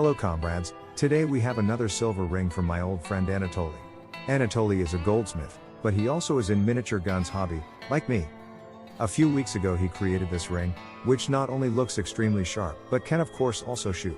Hello comrades, today we have another silver ring from my old friend Anatoly. Anatoly is a goldsmith, but he also is in miniature guns hobby, like me. A few weeks ago he created this ring, which not only looks extremely sharp, but can of course also shoot.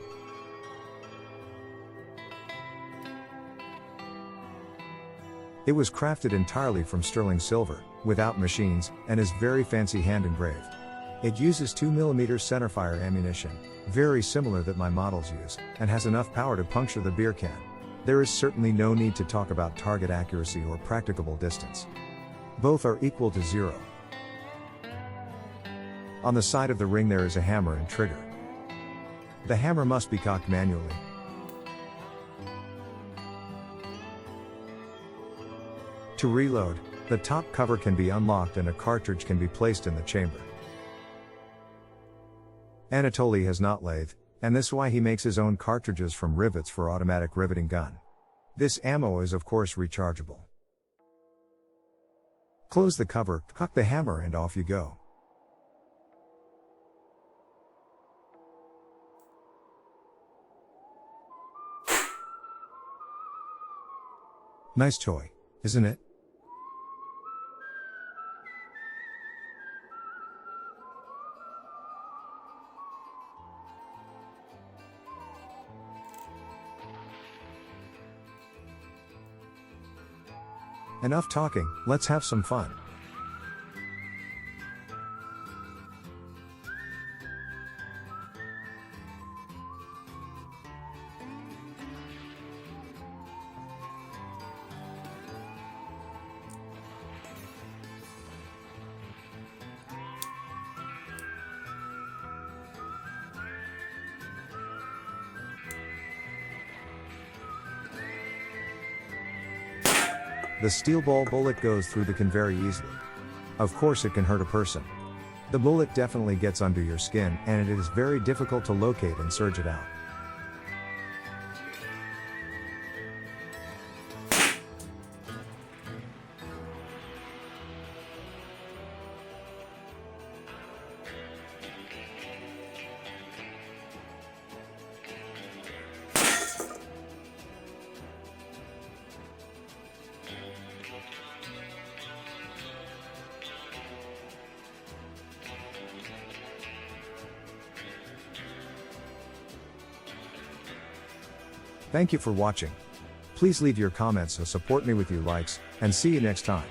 It was crafted entirely from sterling silver, without machines, and is very fancy hand engraved. It uses 2mm centerfire ammunition, very similar that my models use, and has enough power to puncture the beer can. There is certainly no need to talk about target accuracy or practicable distance. Both are equal to 0. On the side of the ring there is a hammer and trigger. The hammer must be cocked manually. To reload, the top cover can be unlocked and a cartridge can be placed in the chamber. Anatoly has not lathe, and this is why he makes his own cartridges from rivets for automatic riveting gun. This ammo is of course rechargeable. Close the cover, cock the hammer and off you go. Nice toy, isn't it? Enough talking, let's have some fun. The steel ball bullet goes through the can very easily. Of course it can hurt a person. The bullet definitely gets under your skin and it is very difficult to locate and surge it out. Thank you for watching. Please leave your comments to support me with your likes, and see you next time.